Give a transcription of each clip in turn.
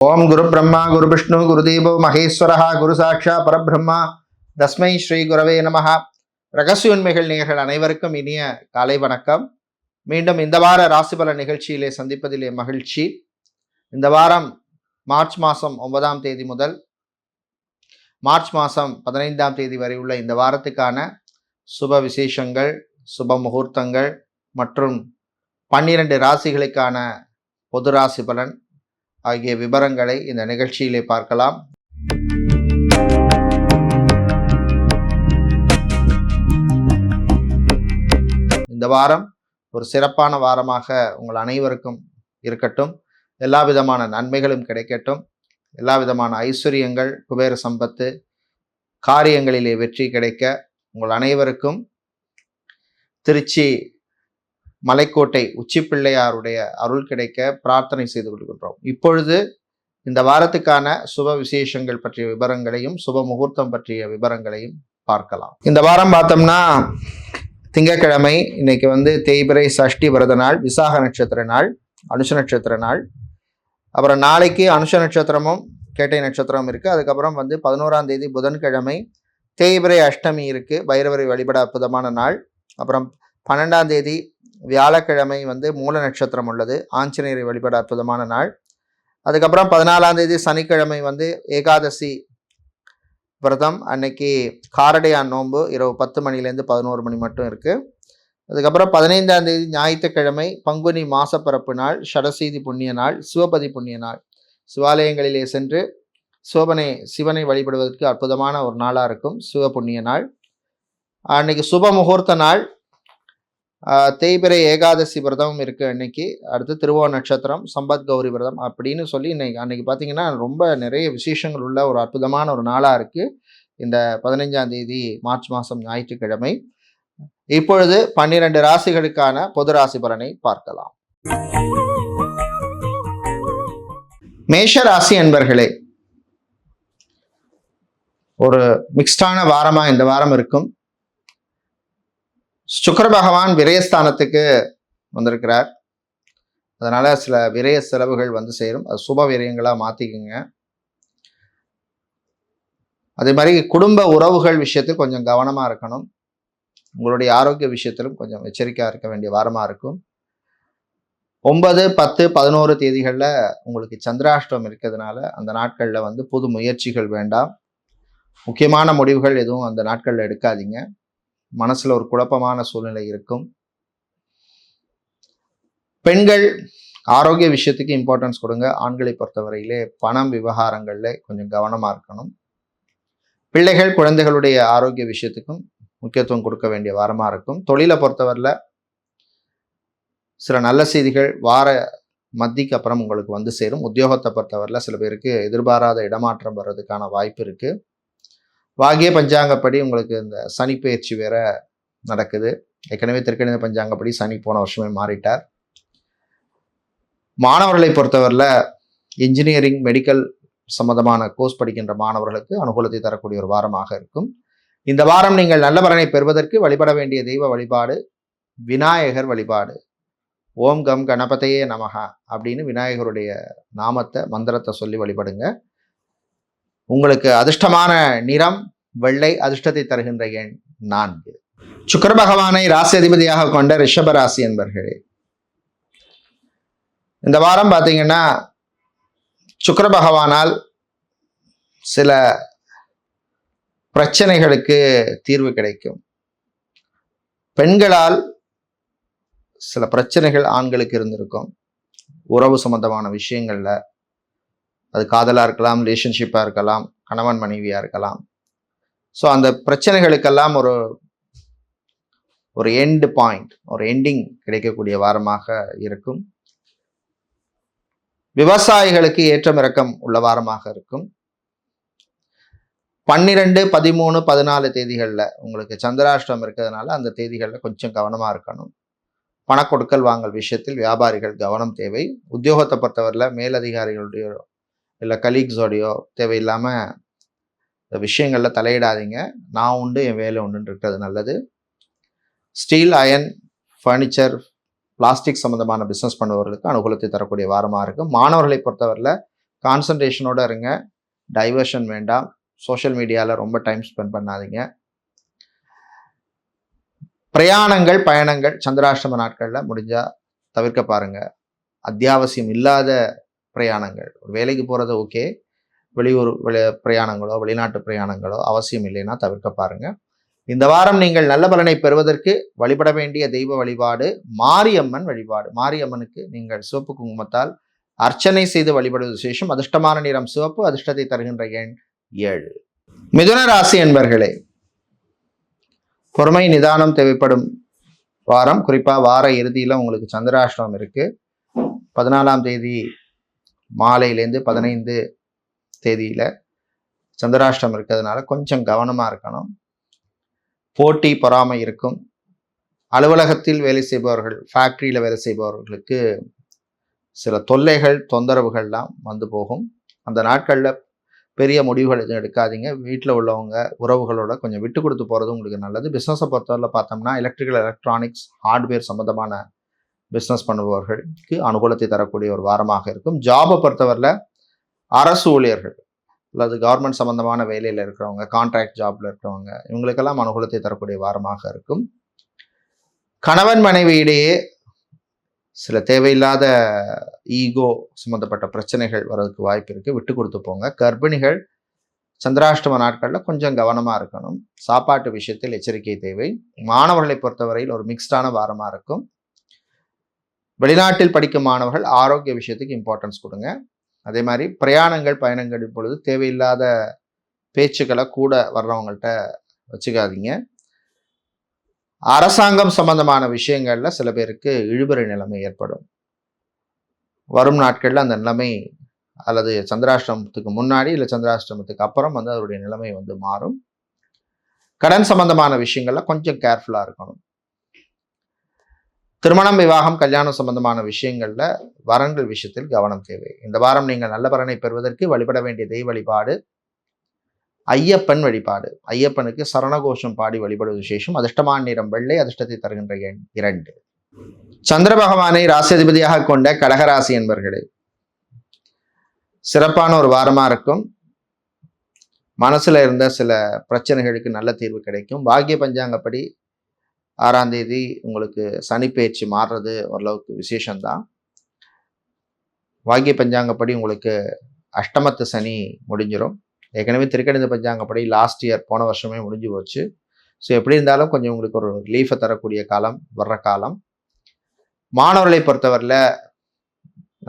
ஓம் குரு பிரம்மா குரு விஷ்ணு குரு தேவோ மகேஸ்வரஹா குரு சாட்சா பரபிரம்மா தஸ்மை ஸ்ரீ குரவே நமஹா. ரகசிய உண்மைகள் நேயர்கள் அனைவருக்கும் இனிய காலை வணக்கம். மீண்டும் இந்த வார ராசிபல நிகழ்ச்சியிலே சந்திப்பதிலே மகிழ்ச்சி. இந்த வாரம் மார்ச் மாதம் 9ஆம் தேதி முதல் மார்ச் மாதம் 15ஆம் தேதி வரை உள்ள இந்த வாரத்துக்கான சுப விசேஷங்கள், சுப முகூர்த்தங்கள் மற்றும் 12 ராசிகளுக்கான பொது ராசி பலன் ஆகிய விவரங்களை இந்த நிகழ்ச்சியிலே பார்க்கலாம். இந்த வாரம் ஒரு சிறப்பான வாரமாக உங்கள் அனைவருக்கும் இருக்கட்டும். எல்லா விதமான நன்மைகளும் கிடைக்கட்டும். எல்லா விதமான ஐஸ்வர்யங்கள், குபேர சம்பத்து, காரியங்களிலே வெற்றி கிடைக்க உங்கள் அனைவருக்கும் திருச்சி மலைக்கோட்டை உச்சி பிள்ளையாருடைய அருள் கிடைக்க பிரார்த்தனை செய்து கொள்கின்றோம். இப்பொழுது இந்த வாரத்துக்கான சுப விசேஷங்கள் பற்றிய விவரங்களையும் சுப முகூர்த்தம் பற்றிய விவரங்களையும் பார்க்கலாம். இந்த வாரம் பார்த்தோம்னா திங்கட்கிழமை, இன்னைக்கு தேய்பிறை சஷ்டி விரத நாள், விசாக நட்சத்திர நாள், அனுஷ நட்சத்திர நாள். அப்புறம் நாளைக்கு அனுஷ நட்சத்திரமும் கேட்டை நட்சத்திரமும் இருக்குது. அதுக்கப்புறம் 11ஆம் தேதி புதன்கிழமை தேய்பிறை அஷ்டமி இருக்குது, பைரவரை வழிபட அற்புதமான நாள். அப்புறம் 12ஆம் தேதி வியாழக்கிழமை மூல நட்சத்திரம் உள்ளது, ஆஞ்சநேயரை வழிபட அற்புதமான நாள். அதுக்கப்புறம் 14ஆம் தேதி சனிக்கிழமை ஏகாதசி விரதம், அன்னைக்கு காரடையான் நோன்பு இரவு 10 மணிலேருந்து 11 மணி மட்டும் இருக்குது. அதுக்கப்புறம் 15ஆம் தேதி ஞாயிற்றுக்கிழமை பங்குனி மாசப்பிறப்பு நாள், ஷடசீதி புண்ணிய நாள், சிவபதி புண்ணிய நாள். சிவாலயங்களிலே சென்று சிவனை வழிபடுவதற்கு அற்புதமான ஒரு நாளாக இருக்கும், சிவ புண்ணிய நாள். அன்னைக்கு சுப முகூர்த்த நாள், தேய்பிறை ஏகாதசி விரதமும் இருக்குது அன்னைக்கு. அடுத்து திருவோண நட்சத்திரம், சம்பத் கௌரி விரதம் அப்படின்னு சொல்லி அன்னைக்கு பார்த்தீங்கன்னா ரொம்ப நிறைய விசேஷங்கள் உள்ள ஒரு அற்புதமான ஒரு நாளாக இருக்குது இந்த 15ஆம் தேதி மார்ச் மாதம் ஞாயிற்றுக்கிழமை. இப்பொழுது 12 ராசிகளுக்கான பொது ராசி பலனை பார்க்கலாம். மேஷ ராசி அன்பர்களே, ஒரு மிக்ஸ்டான வாரமா இந்த வாரம் இருக்கும். சுக்கிர பகவான் விரயஸ்தானத்துக்கு வந்திருக்கிறார். அதனால சில விரய செலவுகள் சேரும். அது சுப விரயங்களா மாத்திக்குங்க. அதே மாதிரி குடும்ப உறவுகள் விஷயத்தில் கொஞ்சம் கவனமா இருக்கணும். உங்களுடைய ஆரோக்கிய விஷயத்திலும் கொஞ்சம் எச்சரிக்கையா இருக்க வேண்டிய வாரமா இருக்கும். 9, 10, 11 தேதிகளில் உங்களுக்கு சந்திராஷ்டமம் இருக்கிறதுனால அந்த நாட்களில் புது முயற்சிகள் வேண்டாம். முக்கியமான முடிவுகள் எதுவும் அந்த நாட்களில் எடுக்காதீங்க. மனசுல ஒரு குழப்பமான சூழ்நிலை இருக்கும். பெண்கள் ஆரோக்கிய விஷயத்துக்கு இம்பார்ட்டன்ஸ் கொடுங்க. ஆண்களை பொறுத்தவரையிலே பணம் விவகாரங்கள்ல கொஞ்சம் கவனமா இருக்கணும். பிள்ளைகள் குழந்தைகளுடைய ஆரோக்கிய விஷயத்துக்கும் முக்கியத்துவம் கொடுக்க வேண்டிய வாரமா இருக்கும். தொழிலை பொறுத்தவரையில சில நல்ல செய்திகள் வார மத்திக்கு அப்புறம் உங்களுக்கு சேரும். உத்தியோகத்தை பொறுத்தவரையில சில பேருக்கு எதிர்பாராத இடமாற்றம் வர்றதுக்கான வாய்ப்பு இருக்கு. வாகிய பஞ்சாங்கப்படி உங்களுக்கு இந்த சனி பயிற்சி வேற நடக்குது. ஏற்கனவே திருக்கணித பஞ்சாங்கப்படி சனி போன வருஷமே மாறிட்டார். மாணவர்களை பொறுத்தவரையில் இன்ஜினியரிங், மெடிக்கல் சம்பந்தமான கோர்ஸ் படிக்கின்ற மாணவர்களுக்கு அனுகூலத்தை தரக்கூடிய ஒரு வாரமாக இருக்கும். இந்த வாரம் நீங்கள் நல்ல பலனை பெறுவதற்கு வழிபட வேண்டிய தெய்வ வழிபாடு விநாயகர் வழிபாடு. ஓம் கம் கணபதையே நமஹா அப்படின்னு விநாயகருடைய நாமத்தை, மந்திரத்தை சொல்லி வழிபடுங்க. உங்களுக்கு அதிர்ஷ்டமான நிறம் வெள்ளை, அதிர்ஷ்டத்தை தருகின்ற எண் 4. சுக்கிர பகவானை ராசி அதிபதியாக கொண்ட ரிஷப ராசி என்பர்களே, இந்த வாரம் பார்த்தீங்கன்னா சுக்கிர பகவானால் சில பிரச்சனைகளுக்கு தீர்வு கிடைக்கும். பெண்களால் சில பிரச்சனைகள் ஆண்களுக்கு இருந்திருக்கும். உறவு சம்பந்தமான விஷயங்கள்ல, அது காதலாக இருக்கலாம், ரிலேஷன்ஷிப்பாக இருக்கலாம், கணவன் மனைவியாக இருக்கலாம். ஸோ அந்த பிரச்சனைகளுக்கெல்லாம் ஒரு எண்ட் பாயிண்ட், ஒரு எண்டிங் கிடைக்கக்கூடிய வாரமாக இருக்கும். விவசாயிகளுக்கு ஏற்றம் இறக்கம் உள்ள வாரமாக இருக்கும். 12, 13, 14 தேதிகளில் உங்களுக்கு சந்திராஷ்டமம் இருக்கிறதுனால அந்த தேதிகளில் கொஞ்சம் கவனமாக இருக்கணும். பணக்கொடுக்கல் வாங்கல் விஷயத்தில் வியாபாரிகள் கவனம் தேவை. உத்தியோகத்தை பொறுத்தவரையில் மேலதிகாரிகளுடைய இல்லை கலீக்ஸோடையோ தேவையில்லாமல் விஷயங்களில் தலையிடாதீங்க. நான் உண்டு என் வேலை உண்டுன்னு இருக்கிறது நல்லது. ஸ்டீல், அயன், ஃபர்னிச்சர், பிளாஸ்டிக் சம்மந்தமான பிஸ்னஸ் பண்ணுவவர்களுக்கு அனுகூலத்தை தரக்கூடிய வாரமாக இருக்கும். மாணவர்களை பொறுத்தவரையில் கான்சன்ட்ரேஷனோட இருங்க. டைவர்ஷன் வேண்டாம். சோஷியல் மீடியாவில் ரொம்ப டைம் ஸ்பெண்ட் பண்ணாதீங்க. பிரயாணங்கள், பயணங்கள் சந்திராஷ்டம நாட்களில் முடிஞ்சால் தவிர்க்க பாருங்கள். அத்தியாவசியம் இல்லாத பிரயாணங்கள், ஒரு வேலைக்கு போகிறது ஓகே, வெளியூர் பிரயாணங்களோ வெளிநாட்டு பிரயாணங்களோ அவசியம் இல்லைன்னா தவிர்க்க பாருங்கள். இந்த வாரம் நீங்கள் நல்ல பலனை பெறுவதற்கு வழிபட வேண்டிய தெய்வ வழிபாடு மாரியம்மன் வழிபாடு. மாரியம்மனுக்கு நீங்கள் சிவப்பு குங்குமத்தால் அர்ச்சனை செய்து வழிபடுவது விசேஷம். அதிர்ஷ்டமான நிறம் சிவப்பு. அதிர்ஷ்டத்தை தருகின்ற எண் 7. மிதுன ராசி என்பர்களே, பொறுமை நிதானம் தேவைப்படும் வாரம். குறிப்பாக வார இறுதியில் உங்களுக்கு சந்திராஷ்டமம் இருக்கு. 14ஆம் தேதி மாலையிலேருந்து 15 தேதியில் சந்திராஷ்டமம் இருக்கிறதுனால கொஞ்சம் கவனமாக இருக்கணும். போட்டி பொறாமை இருக்கும். அலுவலகத்தில் வேலை செய்பவர்கள், ஃபேக்ட்ரியில் வேலை செய்பவர்களுக்கு சில தொல்லைகள், தொந்தரவுகள்லாம் வந்து போகும். அந்த நாட்களில் பெரிய முடிவுகள் எதுவும் எடுக்காதீங்க. வீட்டில் உள்ளவங்க, உறவுகளோட கொஞ்சம் விட்டு கொடுத்து போகிறது உங்களுக்கு நல்லது. பிஸ்னஸை பொறுத்தவரையில் பார்த்தோம்னா எலக்ட்ரிக்கல், எலக்ட்ரானிக்ஸ், ஹார்ட்வேர் சம்மந்தமான பிஸ்னஸ் பண்ணுபவர்களுக்கு அனுகூலத்தை தரக்கூடிய ஒரு வாரமாக இருக்கும். ஜாபை பொறுத்தவரையில் அரசு ஊழியர்கள் அல்லது கவர்மெண்ட் சம்பந்தமான வேலையில் இருக்கிறவங்க, கான்ட்ராக்ட் ஜாப்ல இருக்கிறவங்க, இவங்களுக்கெல்லாம் அனுகூலத்தை தரக்கூடிய வாரமாக இருக்கும். கணவன் மனைவியிடையே சில தேவையில்லாத ஈகோ சம்மந்தப்பட்ட பிரச்சனைகள் வர்றதுக்கு வாய்ப்பு இருக்குது. விட்டு கொடுத்து போங்க. கர்ப்பிணிகள் சந்திராஷ்டம நாட்களில் கொஞ்சம் கவனமாக இருக்கணும். சாப்பாட்டு விஷயத்தில் எச்சரிக்கை தேவை. மாணவர்களை பொறுத்தவரையில் ஒரு மிக்ஸ்டான வாரமாக இருக்கும். வெளிநாட்டில் படிக்கும் மாணவர்கள் ஆரோக்கிய விஷயத்துக்கு இம்பார்ட்டன்ஸ் கொடுங்க. அதே மாதிரி பிரயாணங்கள், பயணங்கள் பொழுது தேவையில்லாத பேச்சுக்களை கூட வர்றவங்கள்ட்ட வச்சுக்காதீங்க. அரசாங்கம் சம்பந்தமான விஷயங்கள்ல சில பேருக்கு இழுபறி நிலைமை ஏற்படும். வரும் நாட்களில் அந்த நிலைமை அல்லது சந்திராஷ்டமத்துக்கு முன்னாடி இல்லை சந்திராஷ்டமத்துக்கு அப்புறம் வந்து அதனுடைய நிலைமை வந்து மாறும். கடன் சம்பந்தமான விஷயங்கள்ல கொஞ்சம் கேர்ஃபுல்லாக இருக்கணும். திருமணம், விவாகம், கல்யாணம் சம்பந்தமான விஷயங்கள்ல வரன்கள் விஷயத்தில் கவனம் தேவை. இந்த வாரம் நீங்கள் நல்ல பலனை பெறுவதற்கு வழிபட வேண்டிய தெய்வ வழிபாடு ஐயப்பன் வழிபாடு. ஐயப்பனுக்கு சரணகோஷம் பாடி வழிபடுவது விசேஷம். அதிர்ஷ்டமான நிறம் வெள்ளை. அதிர்ஷ்டத்தை தருகின்ற எண் 2. சந்திர பகவானை ராசியதிபதியாக கொண்ட கடகராசி என்பர்களே, சிறப்பான ஒரு வாரமா இருக்கும். மனசுல இருந்த சில பிரச்சனைகளுக்கு நல்ல தீர்வு கிடைக்கும். பாக்கிய பஞ்சாங்கப்படி 6ஆம் தேதி உங்களுக்கு சனி பெயர்ச்சி மாறுறது ஓரளவுக்கு விசேஷம்தான். பாக்கிய பஞ்சாங்கப்படி உங்களுக்கு அஷ்டமத்து சனி முடிஞ்சிடும். ஏற்கனவே திருக்கணித பஞ்சாங்கப்படி லாஸ்ட் இயர் போன வருஷமே முடிஞ்சு போச்சு. ஸோ எப்படி இருந்தாலும் கொஞ்சம் உங்களுக்கு ஒரு ரிலீஃபை தரக்கூடிய காலம் வர்ற காலம். மாணவர்களை பொறுத்தவரையில்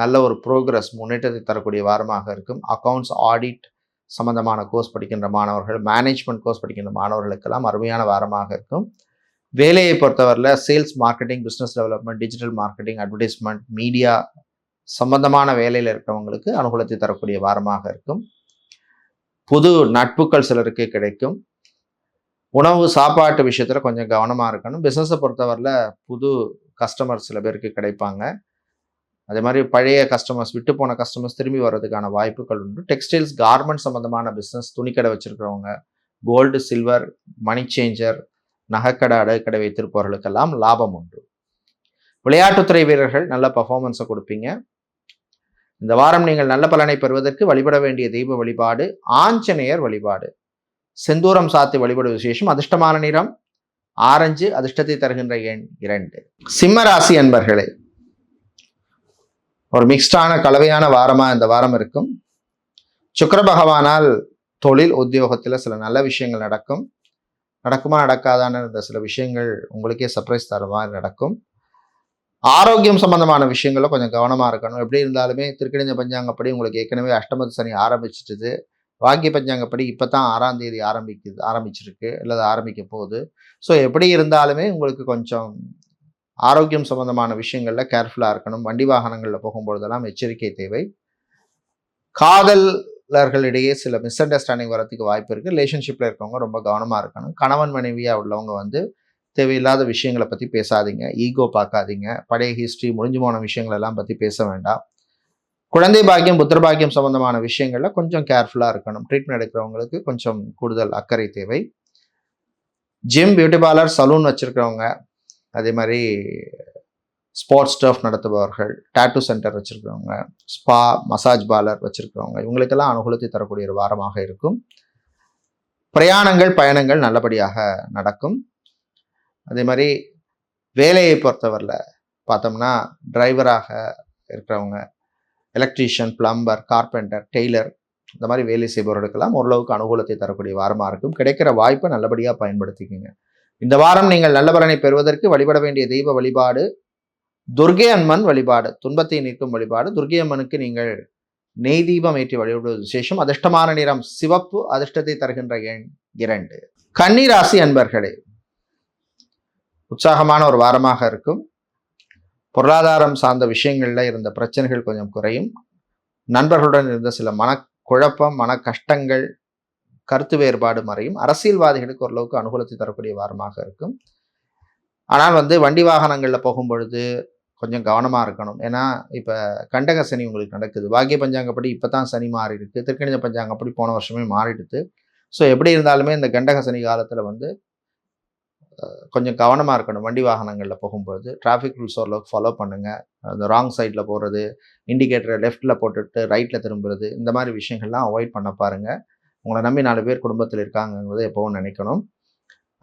நல்ல ஒரு ப்ரோக்ரஸ், முன்னேற்றத்தை தரக்கூடிய வாரமாக இருக்கும். அக்கௌண்ட்ஸ், ஆடிட் சம்பந்தமான கோர்ஸ் படிக்கின்ற மாணவர்கள், மேனேஜ்மெண்ட் கோர்ஸ் படிக்கின்ற மாணவர்களுக்கெல்லாம் அருமையான வாரமாக இருக்கும். வேலையை பொறுத்தவரையில் sales, marketing, business development, digital marketing, advertisement, media சம்பந்தமான வேலையில் இருக்கிறவங்களுக்கு அனுகூலத்தை தரக்கூடிய வாரமாக இருக்கும். புது நட்புகள் சிலருக்கு கிடைக்கும். உணவு, சாப்பாட்டு விஷயத்தில் கொஞ்சம் கவனமாக இருக்கணும். பிஸ்னஸை பொறுத்தவரையில் புது கஸ்டமர்ஸ் சில பேருக்கு கிடைப்பாங்க. அதே மாதிரி பழைய கஸ்டமர்ஸ், விட்டு போன கஸ்டமர்ஸ் திரும்பி வர்றதுக்கான வாய்ப்புகள் உண்டு. டெக்ஸ்டைல்ஸ், கார்மெண்ட் சம்பந்தமான பிஸ்னஸ், துணிக்கடை வச்சிருக்கிறவங்க, கோல்டு, சில்வர், மணி சேஞ்சர், நகைக்கடை, அடகுக்கடை வைத்திருப்பவர்களுக்கெல்லாம் லாபம் உண்டு. விளையாட்டுத்துறை வீரர்கள் நல்ல பர்ஃபார்மன்ஸை கொடுப்பீங்க. இந்த வாரம் நீங்கள் நல்ல பலனை பெறுவதற்கு வழிபட வேண்டிய தெய்வ வழிபாடு ஆஞ்சநேயர் வழிபாடு. செந்தூரம் சாத்தி வழிபடு விசேஷம். அதிர்ஷ்டமான நிறம் ஆரஞ்சு. அதிர்ஷ்டத்தை தருகின்ற எண் 2. சிம்ம ராசி அன்பர்களே, ஒரு மிக்ஸ்டான கலவையான வாரமா இந்த வாரம் இருக்கும். சுக்கிர பகவானால் தொழில், உத்தியோகத்தில் சில நல்ல விஷயங்கள் நடக்கும். நடக்குமா நடக்காதான இந்த சில விஷயங்கள் உங்களுக்கே சர்ப்ரைஸ் தர மாதிரி நடக்கும். ஆரோக்கியம் சம்பந்தமான விஷயங்கள கொஞ்சம் கவனமாக இருக்கணும். எப்படி இருந்தாலுமே திருக்கணித பஞ்சாங்கப்படி உங்களுக்கு ஏற்கனவே அஷ்டமத்து சனி ஆரம்பிச்சிட்டுது. வாக்கிய பஞ்சாங்கப்படி இப்போ தான் 6ஆம் தேதி ஆரம்பிச்சிருக்கு அல்லது ஆரம்பிக்க போகுது. ஸோ எப்படி இருந்தாலுமே உங்களுக்கு கொஞ்சம் ஆரோக்கியம் சம்பந்தமான விஷயங்களில் கேர்ஃபுல்லாக இருக்கணும். வண்டி வாகனங்களில் போகும்பொழுதெல்லாம் எச்சரிக்கை தேவை. காதலர்களிடையே சில மிஸ் அண்டர்ஸ்டாண்டிங் வரதுக்கு வாய்ப்பு இருக்குது. ரிலேஷன்ஷிப்பில் இருக்கவங்க ரொம்ப கவனமாக இருக்கணும். கணவன் மனைவியாக உள்ளவங்க வந்து தேவையில்லாத விஷயங்களை பற்றி பேசாதீங்க. ஈகோ பார்க்காதீங்க. பழைய ஹிஸ்ட்ரி, முடிஞ்சு போன விஷயங்கள் எல்லாம் பற்றி பேச வேண்டாம். குழந்தை பாக்கியம், புத்திர பாக்கியம் சம்பந்தமான விஷயங்களில் கொஞ்சம் கேர்ஃபுல்லாக இருக்கணும். ட்ரீட்மெண்ட் எடுக்கிறவங்களுக்கு கொஞ்சம் கூடுதல் அக்கறை தேவை. ஜிம், பியூட்டி பார்லர், சலூன் வச்சுருக்கிறவங்க, அதே மாதிரி ஸ்போர்ட்ஸ் டர்ஃப் நடத்துபவர்கள், டாட்டூ சென்டர் வச்சுருக்கிறவங்க, ஸ்பா, மசாஜ் பார்லர் வச்சுருக்கிறவங்க, இவங்களுக்கெல்லாம் அனுகூலத்தை தரக்கூடிய ஒரு வாரமாக இருக்கும். பிரயாணங்கள், பயணங்கள் நல்லபடியாக நடக்கும். அதே மாதிரி வேலையை பொறுத்தவரையில் பார்த்தோம்னா டிரைவராக இருக்கிறவங்க, எலக்ட்ரீஷியன், பிளம்பர், கார்பெண்டர், டெய்லர், இந்த மாதிரி வேலை செய்பவர்களுக்கெல்லாம் ஓரளவுக்கு அனுகூலத்தை தரக்கூடிய வாரமாக இருக்கும். கிடைக்கிற வாய்ப்பை நல்லபடியாக பயன்படுத்திக்கோங்க. இந்த வாரம் நீங்கள் நல்ல பலனை பெறுவதற்கு வழிபட வேண்டிய தெய்வ வழிபாடு துர்க்கை அம்மன் வழிபாடு, துன்பத்தை நீக்கும் வழிபாடு. துர்க்கை அம்மனுக்கு நீங்கள் நெய் தீபம் ஏற்றி வழிபடுவது விசேஷம். அதிர்ஷ்டமான நிறம் சிவப்பு, அதிர்ஷ்டத்தை தருகின்ற எண் 2. கன்னி ராசி அன்பர்களே, உற்சாகமான ஒரு வாரமாக இருக்கும். பொருளாதாரம் சார்ந்த விஷயங்கள்ல இருந்த பிரச்சனைகள் கொஞ்சம் குறையும். நண்பர்களுடன் இருந்த சில மனக்குழப்பம், மன கஷ்டங்கள், கருத்து வேறுபாடு மறையும். அரசியல்வாதிகளுக்கு ஓரளவுக்கு அனுகூலத்தை தரக்கூடிய வாரமாக இருக்கும். ஆனால் வண்டி வாகனங்களில் போகும்பொழுது கொஞ்சம் கவனமாக இருக்கணும். ஏன்னா இப்போ கண்டக சனி உங்களுக்கு நடக்குது. பாக்கிய பஞ்சாங்கப்படி இப்போ தான் சனி மாறி இருக்கு. திருக்கணித பஞ்சாங்கப்படி போன வருஷமே மாறிடுது. ஸோ எப்படி இருந்தாலுமே இந்த கண்டக சனி காலத்தில் கொஞ்சம் கவனமாக இருக்கணும். வண்டி வாகனங்களில் போகும்போது டிராஃபிக் ரூல்ஸ் ஓரளவுக்கு ஃபாலோ பண்ணுங்கள். அந்த ராங் சைடில் போகிறது, இண்டிகேட்டரை லெஃப்ட்டில் போட்டுட்டு ரைட்டில் திரும்புறது, இந்த மாதிரி விஷயங்கள்லாம் அவாய்ட் பண்ண பாருங்கள். உங்களை நம்பி 4 பேர் குடும்பத்தில் இருக்காங்கிறத எப்பவும் நினைக்கணும்.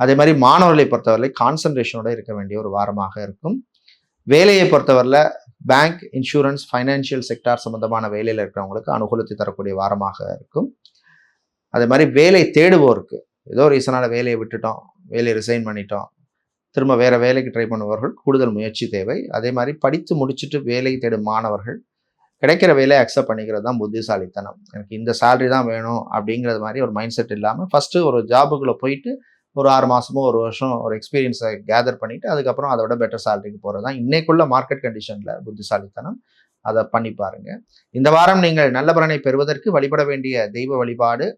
அதே மாதிரி மாணவர்களை பொறுத்தவரை கான்சன்ட்ரேஷனோட இருக்க வேண்டிய ஒரு வாரமாக இருக்கும். வேலையை பொறுத்தவரையில் பேங்க், இன்சூரன்ஸ், ஃபைனான்சியல் செக்டார் சம்பந்தமான வேலையில் இருக்கிறவங்களுக்கு அனுகூலத்தை தரக்கூடிய வாரமாக இருக்கும். அதே மாதிரி வேலை தேடுவோருக்கு ஏதோ ரீசனால வேலையை விட்டுட்டோம், வேலையை ரிசைன் பண்ணிட்டோம், திரும்ப வேற வேலைக்கு ட்ரை பண்ணுபவர்கள் கூடுதல் முயற்சி தேவை. அதே மாதிரி படித்து முடிச்சுட்டு வேலை தேடும் மாணவர்கள் கிடைக்கிற வேலையை அக்செப்ட் பண்ணிக்கிறது தான் புத்திசாலித்தனம். எனக்கு இந்த சேலரி தான் வேணும் அப்படிங்கிறது மாதிரி ஒரு மைண்ட் செட் இல்லாமல் ஃபஸ்ட்டு ஒரு ஜாபுக்குள்ளே போயிட்டு ஒரு 6 மாதமோ 1 வருஷம் ஒரு எக்ஸ்பீரியன்ஸை கேதர் பண்ணிவிட்டு அதுக்கப்புறம் அதை விட பெட்டர் சேலரிக்கு போகிறது தான் இன்னைக்குள்ள மார்க்கெட் கண்டிஷனில் புத்திசாலித்தனம். அதை பண்ணி பாருங்க. இந்த வாரம் நீங்கள் நல்ல பலனை பெறுவதற்கு வழிபட வேண்டிய தெய்வ வழிபாடு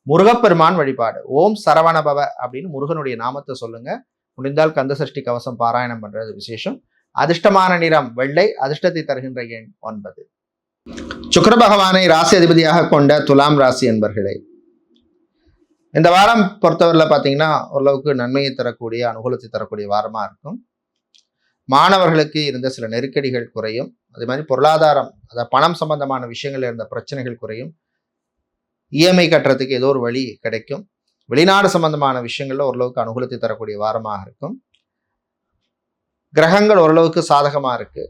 முருகப்பெருமான் வழிபாடு. ஓம் சரவணபவ அப்படின்னு முருகனுடைய நாமத்தை சொல்லுங்க. முடிந்தால் கந்தசஷ்டி கவசம் பாராயணம் பண்றது விசேஷம். அதிர்ஷ்டமான நிறம் வெள்ளை, அதிர்ஷ்டத்தை தருகின்ற எண் 9. சுக்கிர பகவானை ராசி அதிபதியாக கொண்ட துலாம் ராசி என்பர்களே, இந்த வாரம் பொறுத்தவரையில் பார்த்தீங்கன்னா ஓரளவுக்கு நன்மையை தரக்கூடிய, அனுகூலத்தை தரக்கூடிய வாரமாக இருக்கும். மாணவர்களுக்கு இருந்த சில நெருக்கடிகள் குறையும். அதே மாதிரி பொருளாதாரம், அதாவது பணம் சம்பந்தமான விஷயங்கள் இருந்த பிரச்சனைகள் குறையும். இஎம்ஐ கட்டுறதுக்கு ஏதோ ஒரு வழி கிடைக்கும். வெளிநாடு சம்பந்தமான விஷயங்கள்ல ஓரளவுக்கு அனுகூலத்தை தரக்கூடிய வாரமாக இருக்கும். கிரகங்கள் ஓரளவுக்கு சாதகமாக இருக்கு,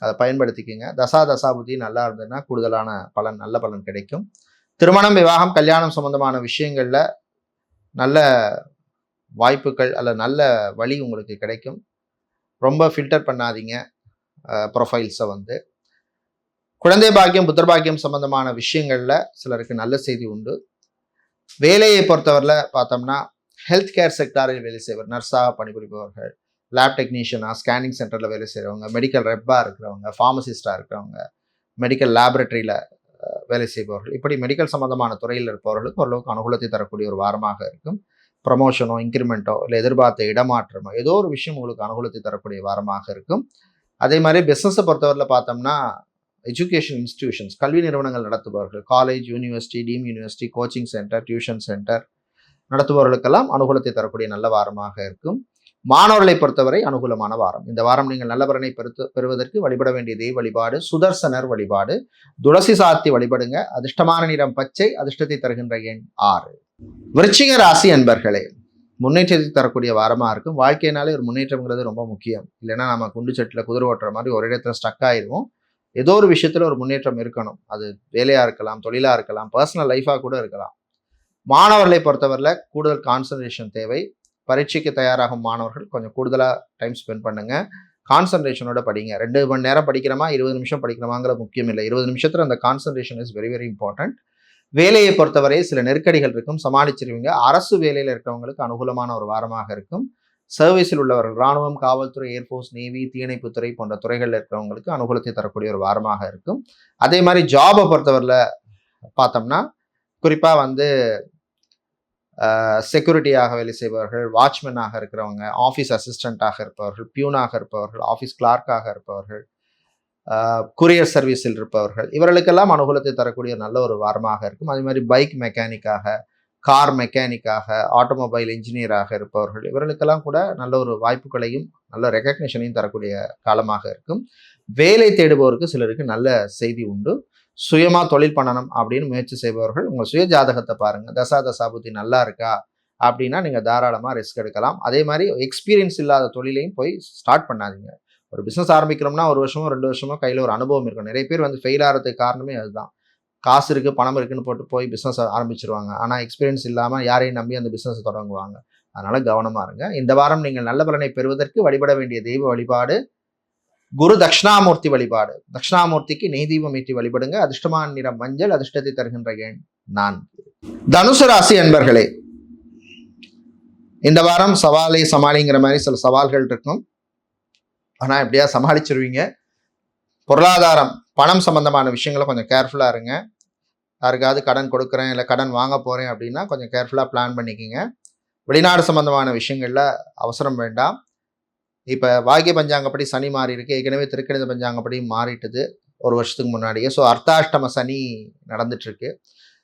அதை பயன்படுத்திக்கோங்க. தசாபுத்தி நல்லா இருந்ததுன்னா கூடுதலான பலன், நல்ல பலன் கிடைக்கும். திருமணம், விவாகம், கல்யாணம் சம்பந்தமான விஷயங்கள்ல நல்ல வாய்ப்புகள் அல்ல நல்ல வழி உங்களுக்கு கிடைக்கும். ரொம்ப ஃபில்டர் பண்ணாதீங்க ப்ரொஃபைல்ஸை. குழந்தை பாக்கியம், புத்திர பாக்கியம் சம்பந்தமான விஷயங்கள்ல சிலருக்கு நல்ல செய்தி உண்டு. வேலையை பொறுத்தவரையில் பார்த்தோம்னா ஹெல்த் கேர் செக்டாரில் வேலை செய்வர், நர்ஸாக பணிபுரிபவர்கள், லேப் டெக்னீஷியனாக, ஸ்கேனிங் சென்டரில் வேலை செய்கிறவங்க, மெடிக்கல் ரெப்பாக இருக்கிறவங்க, ஃபார்மசிஸ்டாக இருக்கிறவங்க, மெடிக்கல் லேபரட்டரியில் வேலை செய்பவர்கள், இப்படி மெடிக்கல் சம்பந்தமான துறையில் இருப்பவர்களுக்கு ஓரளவுக்கு அனுகூலத்தை தரக்கூடிய ஒரு வாரமாக இருக்கும். ப்ரமோஷனோ, இன்க்ரிமெண்ட்டோ, இல்லை எதிர்பார்த்த இடமாற்றமோ ஏதோ ஒரு விஷயம் உங்களுக்கு அனுகூலத்தை தரக்கூடிய வாரமாக இருக்கும். அதே மாதிரி பிஸ்னஸை பொறுத்தவரையில் பார்த்தோம்னா எஜுகேஷன் இன்ஸ்டிடியூஷன்ஸ், கல்வி நிறுவனங்கள் நடத்துபவர்கள், college, university, team university, coaching centre, tuition centre நடத்துபவர்களுக்கெல்லாம் அனுகூலத்தை தரக்கூடிய நல்ல வாரமாக இருக்கும். மாணவர்களை பொறுத்தவரை அனுகூலமான வாரம். இந்த வாரம் நீங்கள் நல்ல பலனை பெறுவதற்கு வழிபட வேண்டிய தெய்வ வழிபாடு சுதர்சனர் வழிபாடு. துளசி சாத்தி வழிபடுங்க. அதிர்ஷ்டமான நிறம் பச்சை, அதிர்ஷ்டத்தை தருகின்ற எண் 6. விருச்சிக ராசி அன்பர்களே, முன்னேற்றத்தை தரக்கூடிய வாரமாக இருக்கும். வாழ்க்கையினாலே ஒரு முன்னேற்றம்ங்கிறது ரொம்ப முக்கியம். இல்லைன்னா நம்ம குண்டு சட்டில் குதிரை ஓட்டுற மாதிரி ஒரு இடத்துல ஸ்டக் ஆயிடுவோம். ஏதோ ஒரு விஷயத்துல ஒரு முன்னேற்றம் இருக்கணும். அது வேலையா இருக்கலாம், தொழிலா இருக்கலாம், பர்சனல் லைஃபா கூட இருக்கலாம். மாணவர்களை பொறுத்தவரையில் கூடுதல் கான்சன்ட்ரேஷன் தேவை. பரீட்சைக்கு தயாராகும் மாணவர்கள் கொஞ்சம் கூடுதலாக டைம் ஸ்பெண்ட் பண்ணுங்க. கான்சன்ட்ரேஷனோட படிங்க. 2 மணி நேரம் படிக்கிறோமா, 20 நிமிஷம் படிக்கிறோமாங்கிற முக்கியம் இல்லை. 20 நிமிஷத்துல அந்த concentration is very very important. வேலையை பொறுத்தவரை சில நெருக்கடிகள் இருக்கும், சமாளிச்சிருவீங்க. அரசு வேலையில் இருக்கிறவங்களுக்கு அனுகூலமான ஒரு வாரமாக இருக்கும். சர்வீஸில் உள்ளவர்கள், இராணுவம், காவல்துறை, ஏர்ஃபோர்ஸ், நேவி, தீயணைப்புத்துறை போன்ற துறைகளில் இருக்கிறவங்களுக்கு அனுகூலத்தை தரக்கூடிய ஒரு வாரமாக இருக்கும். அதே மாதிரி ஜாபை பொறுத்தவரையில் பார்த்தோம்னா குறிப்பாக செக்யூரிட்டியாக வேலை செய்பவர்கள், வாட்ச்மேனாக இருக்கிறவங்க, ஆஃபீஸ் அசிஸ்டண்ட்டாக இருப்பவர்கள், பியூனாக இருப்பவர்கள், ஆஃபீஸ் கிளார்க்காக இருப்பவர்கள், குரியர் சர்வீஸில் இருப்பவர்கள், இவர்களுக்கெல்லாம் அனுகூலத்தை தரக்கூடிய நல்ல ஒரு வாரமாக இருக்கும். அதே மாதிரி பைக் மெக்கானிக்காக, கார் மெக்கானிக்காக, ஆட்டோமொபைல் இன்ஜினியராக இருப்பவர்கள் இவர்களுக்கெல்லாம் கூட நல்ல ஒரு வாய்ப்புகளையும் நல்ல ரெகக்னிஷனையும் தரக்கூடிய காலமாக இருக்கும். வேலை தேடுபவருக்கு சிலருக்கு நல்ல செய்தி உண்டு. சுயமா தொழில் பண்ணணும் அப்படின்னு முயற்சி செய்பவர்கள் உங்கள் சுய ஜாதகத்தை பாருங்க. தசாபுத்தி நல்லா இருக்கா அப்படின்னா நீங்க தாராளமா ரிஸ்க் எடுக்கலாம். அதே மாதிரி எக்ஸ்பீரியன்ஸ் இல்லாத தொழிலையும் போய் ஸ்டார்ட் பண்ணாதீங்க. ஒரு பிசினஸ் ஆரம்பிக்கிறோம்னா 1 வருஷமோ 2 வருஷமோ கையில ஒரு அனுபவம் இருக்கும். நிறைய பேர் வந்து ஃபெயில் ஆகிறதுக்கு காரணமே அதுதான். காசு இருக்கு, பணம் இருக்குன்னு போட்டு போய் பிசினஸ் ஆரம்பிச்சிருவாங்க. ஆனா எக்ஸ்பீரியன்ஸ் இல்லாம யாரையும் நம்பி அந்த பிசினஸ் தொடங்குவாங்க. அதனால கவனமா இருங்க. இந்த வாரம் நீங்கள் நல்ல பலனை பெறுவதற்கு வழிபட வேண்டிய தெய்வ வழிபாடு குரு தட்சிணாமூர்த்தி வழிபாடு. தட்சிணாமூர்த்திக்கு நெய் தீபம் ஏற்றி வழிபடுங்க. அதிர்ஷ்டமான நிறம் மஞ்சள், அதிர்ஷ்டத்தை தருகின்ற எண் 4. தனுசு ராசி அன்பர்களே, இந்த வாரம் சவாலை சமாளிங்கிற மாதிரி சில சவால்கள் இருக்கும். ஆனா எப்படியா சமாளிச்சிருவீங்க. பொருளாதாரம், பணம் சம்பந்தமான விஷயங்களை கொஞ்சம் கேர்ஃபுல்லா இருங்க. யாருக்காவது கடன் கொடுக்குறேன் இல்லை கடன் வாங்க போறேன் அப்படின்னா கொஞ்சம் கேர்ஃபுல்லா பிளான் பண்ணிக்கிங்க. வெளிநாடு சம்பந்தமான விஷயங்கள்ல அவசரம் வேண்டாம். இப்போ பாக்கிய பஞ்சாங்கப்படி சனி மாறி இருக்கு. ஏற்கனவே திருக்கணித பஞ்சாங்கப்படி மாறிட்டுது 1 வருஷத்துக்கு முன்னாடியே. ஸோ அர்த்தாஷ்டம சனி நடந்துட்டு இருக்கு.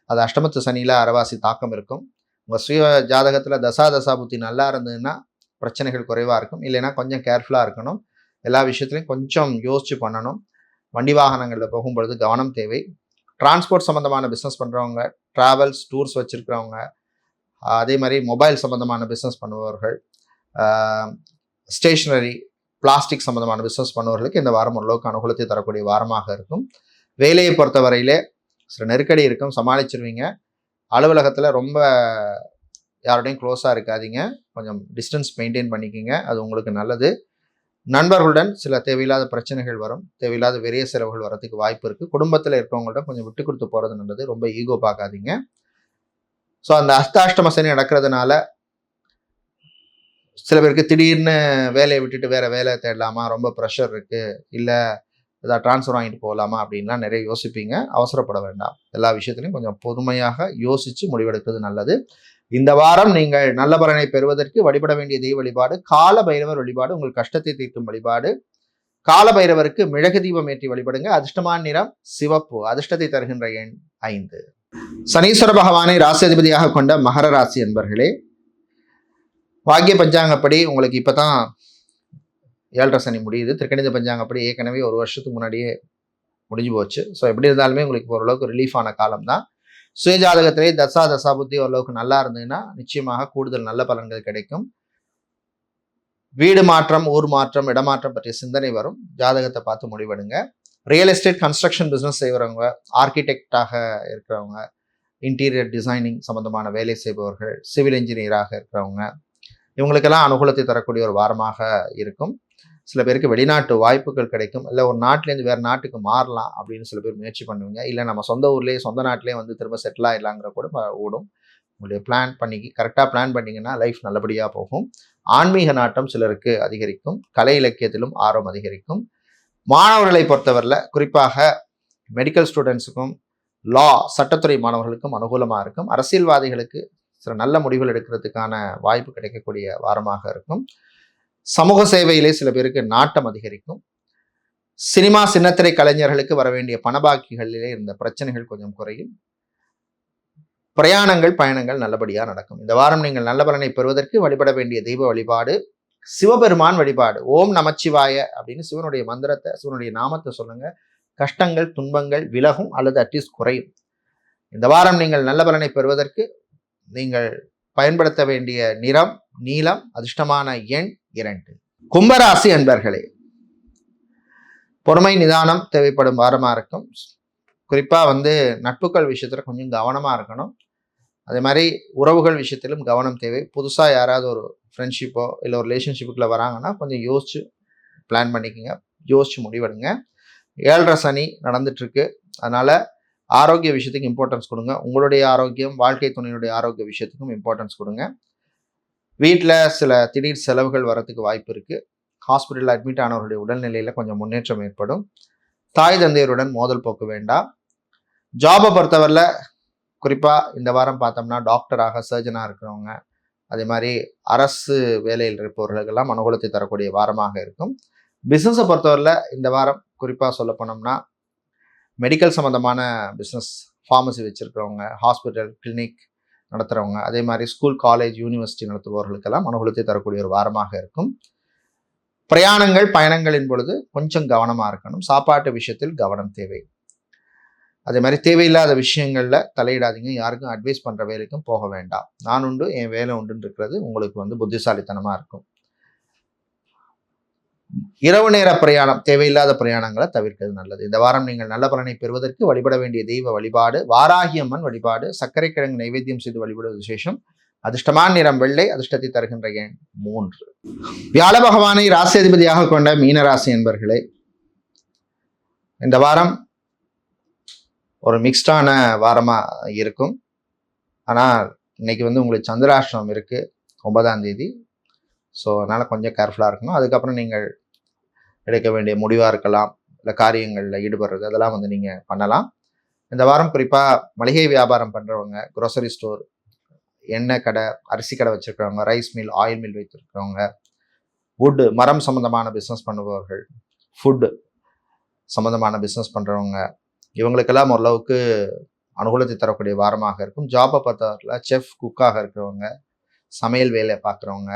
அது அஷ்டமத்து சனியில அரைவாசி தாக்கம் இருக்கும். உங்கள் சுய ஜாதகத்தில் தசாபுத்தி நல்லா இருந்ததுன்னா பிரச்சனைகள் குறைவாக இருக்கும். இல்லைன்னா கொஞ்சம் கேர்ஃபுல்லாக இருக்கணும். எல்லா விஷயத்துலையும் கொஞ்சம் யோசிச்சு பண்ணணும். வண்டி வாகனங்களில் போகும்பொழுது கவனம் தேவை. டிரான்ஸ்போர்ட் சம்மந்தமான பிஸ்னஸ் பண்ணுறவங்க, ட்ராவல்ஸ் டூர்ஸ் வச்சுருக்கிறவங்க, அதே மாதிரி மொபைல் சம்மந்தமான பிஸ்னஸ் பண்ணுபவர்கள், ஸ்டேஷ்னரி பிளாஸ்டிக் சம்மந்தமான பிஸ்னஸ் பண்ணுபவர்களுக்கு இந்த வாரம் ஓரளவுக்கு அனுகூலத்தை தரக்கூடிய வாரமாக இருக்கும். வேலையை பொறுத்தவரையிலே சில நெருக்கடி இருக்கும், சமாளிச்சிருவீங்க. அலுவலகத்தில் ரொம்ப யாரோடையும் க்ளோஸாக இருக்காதீங்க. கொஞ்சம் டிஸ்டன்ஸ் மெயின்டைன் பண்ணிக்கிங்க. அது உங்களுக்கு நல்லது. நண்பர்களுடன் சில தேவையில்லாத பிரச்சனைகள் வரும். தேவையில்லாத விரைய செலவுகள் வரதுக்கு வாய்ப்பு இருக்குது. குடும்பத்தில் இருக்கிறவங்கள்ட்ட கொஞ்சம் விட்டு கொடுத்து போகிறது நல்லது. ரொம்ப ஈகோ பார்க்காதீங்க. ஸோ அந்த அஷ்டாஷ்டம சனி நடக்கிறதுனால சில பேருக்கு திடீர்னு வேலையை விட்டுட்டு வேற வேலை தேடலாமா, ரொம்ப ப்ரெஷர் இருக்குது, இல்லை ஏதாவது ட்ரான்ஸ்ஃபர் வாங்கிட்டு போகலாமா அப்படின்லாம் நிறைய யோசிப்பீங்க. அவசரப்பட வேண்டாம். எல்லா விஷயத்துலையும் கொஞ்சம் பொறுமையாக யோசித்து முடிவெடுக்கிறது நல்லது. இந்த வாரம் நீங்கள் நல்ல பலனை பெறுவதற்கு வழிபட வேண்டிய தெய்வ வழிபாடு கால பைரவர் வழிபாடு. உங்கள் கஷ்டத்தை தீர்க்கும் வழிபாடு. கால பைரவருக்கு மிளகு தீபம் ஏற்றி வழிபடுங்க. அதிர்ஷ்டமான நிறம் சிவப்பு, அதிர்ஷ்டத்தை தருகின்ற எண் 5. சனீஸ்வர பகவானை ராசி அதிபதியாக கொண்ட மகர ராசி என்பர்களே, பாக்கிய பஞ்சாங்கப்படி உங்களுக்கு இப்பதான் 7.5 சனி முடியுது. திருக்கணித பஞ்சாங்கப்படி ஏற்கனவே 1 வருஷத்துக்கு முன்னாடியே முடிஞ்சு போச்சு. ஸோ எப்படி இருந்தாலுமே உங்களுக்கு ஓரளவுக்கு ரிலீஃபான காலம் தான். சுயஜாதகத்திலே தசாபுத்தி ஓரளவுக்கு நல்லா இருந்ததுன்னா நிச்சயமாக கூடுதல் நல்ல பலன்கள் கிடைக்கும். வீடு மாற்றம், ஊர் மாற்றம், இடமாற்றம் பற்றிய சிந்தனை வரும். ஜாதகத்தை பார்த்து முடிவெடுங்க. ரியல் எஸ்டேட் கன்ஸ்ட்ரக்ஷன் பிஸ்னஸ் செய்கிறவங்க, ஆர்கிடெக்டாக இருக்கிறவங்க, இன்டீரியர் டிசைனிங் சம்பந்தமான வேலை செய்பவர்கள், சிவில் இன்ஜினியராக இருக்கிறவங்க, இவங்களுக்கெல்லாம் அனுகூலத்தை தரக்கூடிய ஒரு வாரமாக இருக்கும். சில பேருக்கு வெளிநாட்டு வாய்ப்புகள் கிடைக்கும். இல்லை ஒரு நாட்டிலேருந்து வேறு நாட்டுக்கு மாறலாம் அப்படின்னு சில பேர் முயற்சி பண்ணுவீங்க. இல்லை நம்ம சொந்த ஊர்லேயே சொந்த நாட்டிலே வந்து திரும்ப செட்டில் ஆகிடலாங்கிற கூட ஓடும். உங்களுடைய பிளான் கரெக்டாக பிளான் பண்ணிங்கன்னா லைஃப் நல்லபடியாக போகும். ஆன்மீக நாட்டம் சிலருக்கு அதிகரிக்கும். கலை இலக்கியத்திலும் ஆர்வம் அதிகரிக்கும். மாணவர்களை பொறுத்தவரையில் குறிப்பாக மெடிக்கல் ஸ்டூடெண்ட்ஸுக்கும் லா சட்டத்துறை மாணவர்களுக்கும் அனுகூலமாக இருக்கும். அரசியல்வாதிகளுக்கு சில நல்ல முடிவுகள் எடுக்கிறதுக்கான வாய்ப்பு கிடைக்கக்கூடிய வாரமாக இருக்கும். சமூக சேவையிலே சில பேருக்கு நாட்டம் அதிகரிக்கும். சினிமா சின்னத்திரை கலைஞர்களுக்கு வர வேண்டிய பணபாக்கிகளிலே இருந்த பிரச்சனைகள் கொஞ்சம் குறையும். பிரயாணங்கள், பயணங்கள் நல்லபடியாக நடக்கும். இந்த வாரம் நீங்கள் நல்ல பலனை பெறுவதற்கு வழிபட வேண்டிய தெய்வ வழிபாடு சிவபெருமான் வழிபாடு. ஓம் நமச்சிவாய அப்படின்னு சிவனுடைய மந்திரத்தை, சிவனுடைய நாமத்தை சொல்லுங்க. கஷ்டங்கள், துன்பங்கள் விலகும் அல்லது அட்லீஸ்ட் குறையும். இந்த வாரம் நீங்கள் நல்ல பலனை பெறுவதற்கு நீங்கள் பயன்படுத்த வேண்டிய நிறம் நீலம், அதிர்ஷ்டமான எண் 2. கும்பராசி அன்பர்களே, பொறுமை நிதானம் தேவைப்படும் வாரமாக இருக்கும். குறிப்பாக வந்து நட்புகள் விஷயத்தில் கொஞ்சம் கவனமாக இருக்கணும். அதே மாதிரி உறவுகள் விஷயத்திலும் கவனம் தேவை. புதுசாக யாராவது ஒரு ஃப்ரெண்ட்ஷிப்போ இல்லை ஒரு ரிலேஷன்ஷிப்புக்குள்ள வராங்கன்னா கொஞ்சம் யோசிச்சு பிளான் பண்ணிக்கோங்க. யோசிச்சு முடிவெடுங்க. 7.5 சனி நடந்துட்டுருக்கு. அதனால் ஆரோக்கிய விஷயத்துக்கு இம்பார்ட்டன்ஸ் கொடுங்க. உங்களுடைய ஆரோக்கியம், வாழ்க்கை துணையினுடைய ஆரோக்கிய விஷயத்துக்கும் இம்பார்ட்டன்ஸ் கொடுங்க. வீட்டில் சில திடீர் செலவுகள் வரத்துக்கு வாய்ப்பு இருக்குது. ஹாஸ்பிட்டலில் அட்மிட் ஆனவர்களுடைய உடல்நிலையில் கொஞ்சம் முன்னேற்றம் ஏற்படும். தாய் தந்தையருடன் மோதல் போக்க வேண்டாம். ஜாபை பொறுத்தவரையில் குறிப்பாக இந்த வாரம் பார்த்தோம்னா டாக்டராக, சர்ஜனாக இருக்கிறவங்க, அதே மாதிரி அரசு வேலையில் இருப்பவர்களுக்கெல்லாம் அனுகூலத்தை தரக்கூடிய வாரமாக இருக்கும். பிஸ்னஸை பொறுத்தவரையில் இந்த வாரம் குறிப்பாக சொல்ல போனோம்னா மெடிக்கல் சம்மந்தமான பிஸ்னஸ், ஃபார்மசி வச்சுருக்கிறவங்க, ஹாஸ்பிட்டல், கிளினிக், நடத்துகிறவங்க, அதே மாதிரி ஸ்கூல், காலேஜ், யூனிவர்சிட்டி நடத்துபவர்களுக்கெல்லாம் அனுகூலத்தை தரக்கூடிய ஒரு வாரமாக இருக்கும். பிரயாணங்கள், பயணங்களின் பொழுது கொஞ்சம் கவனமாக இருக்கணும். சாப்பாட்டு விஷயத்தில் கவனம் தேவை. அதே மாதிரி தேவையில்லாத விஷயங்களில் தலையிடாதீங்க. யாருக்கும் அட்வைஸ் பண்ணுற வேலைக்கும் போக வேண்டாம். நான் உண்டு, என் வேலை உண்டுன்னு இருக்கிறது உங்களுக்கு புத்திசாலித்தனமாக இருக்கும். இரவு நேர பிரயாணம், தேவையில்லாத பிரயாணங்களை தவிர்க்கிறது நல்லது. இந்த வாரம் நீங்கள் நல்ல பலனை பெறுவதற்கு வழிபட வேண்டிய தெய்வ வழிபாடு வாராகி அம்மன் வழிபாடு, சர்க்கரை கிழங்கு நைவேத்தியம் செய்து வழிபடுவது விசேஷம். அதிர்ஷ்டமான நிறம் வெள்ளை, அதிர்ஷ்டத்தை தருகின்ற எண் 3. வியாழ பகவானை ராசி அதிபதியாக கொண்ட மீனராசி என்பர்களே, இந்த வாரம் ஒரு மிக்ஸ்டான வாரமா இருக்கும். ஆனால் இன்னைக்கு உங்களுக்கு சந்திராஷ்டிரம் இருக்கு 9ஆம் தேதி. ஸோ அதனால் கொஞ்சம் கேர்ஃபுல்லாக இருக்கணும். அதுக்கப்புறம் நீங்கள் எடுக்க வேண்டிய முடிவாக இருக்கலாம், இல்லை காரியங்களில் ஈடுபடுறது, அதெல்லாம் நீங்கள் பண்ணலாம். இந்த வாரம் குறிப்பாக மளிகை வியாபாரம் பண்ணுறவங்க, க்ரோசரி ஸ்டோர், எண்ணெய் கடை, அரிசி கடை வச்சுருக்கிறவங்க, ரைஸ் மில், ஆயில் மில் வைத்திருக்கிறவங்க, வுட்டு, மரம் சம்மந்தமான பிஸ்னஸ் பண்ணுபவர்கள், ஃபுட்டு சம்மந்தமான பிஸ்னஸ் பண்ணுறவங்க, இவங்களுக்கெல்லாம் ஓரளவுக்கு அனுகூலத்தை தரக்கூடிய வாரமாக இருக்கும். ஜாப்பை பொறுத்தவரையில் செஃப், குக்காக இருக்கிறவங்க, சமையல் வேலை பார்க்குறவங்க,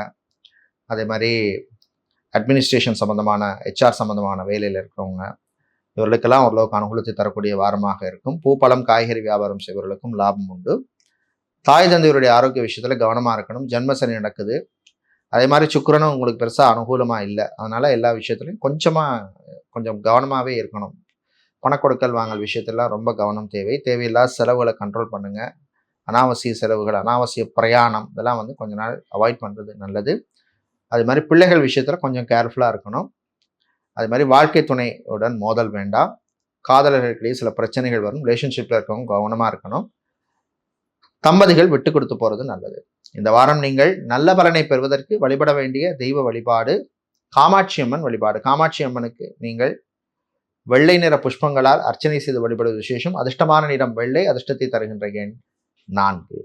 அதே மாதிரி அட்மினிஸ்ட்ரேஷன் சம்மந்தமான, ஹெச்ஆர் சம்மந்தமான வேலையில் இருக்கிறவங்க, இவர்களுக்கெல்லாம் ஓரளவுக்கு அனுகூலத்தை தரக்கூடிய வாரமாக இருக்கும். பூ, பழம், காய்கறி வியாபாரம் செய்வர்களுக்கும் லாபம் உண்டு. தாய் தந்தையருடைய ஆரோக்கிய விஷயத்தில் கவனமாக இருக்கணும். ஜென்மசனி நடக்குது. அதே மாதிரி சுக்கிரனும் உங்களுக்கு பெருசாக அனுகூலமாக இல்லை. அதனால் எல்லா விஷயத்துலையும் கொஞ்சம் கவனமாகவே இருக்கணும். பணக்கொடுக்கல் வாங்கல் விஷயத்தெல்லாம் ரொம்ப கவனம் தேவை. தேவையில்லாத செலவுகளை கண்ட்ரோல் பண்ணுங்கள். அனாவசிய செலவுகள், அனாவசிய பிரயாணம், இதெல்லாம் கொஞ்ச நாள் அவாய்ட் பண்ணுறது நல்லது. அது மாதிரி பிள்ளைகள் விஷயத்தில் கொஞ்சம் கேர்ஃபுல்லாக இருக்கணும். அது மாதிரி வாழ்க்கை துணையுடன் மோதல் வேண்டாம். காதலர்களுக்கிடையே சில பிரச்சனைகள் வரும். ரிலேஷன்ஷிப்பில் இருக்கவங்க கவனமாக இருக்கணும். தம்பதிகள் விட்டு கொடுத்து போகிறது நல்லது. இந்த வாரம் நீங்கள் நல்ல பலனை பெறுவதற்கு வழிபட வேண்டிய தெய்வ வழிபாடு காமாட்சி அம்மன் வழிபாடு. காமாட்சி அம்மனுக்கு நீங்கள் வெள்ளை நிற புஷ்பங்களால் அர்ச்சனை செய்து வழிபடுவது விசேஷம். அதிர்ஷ்டமான நிறம் வெள்ளை, அதிர்ஷ்டத்தை தருகின்ற எண் 4.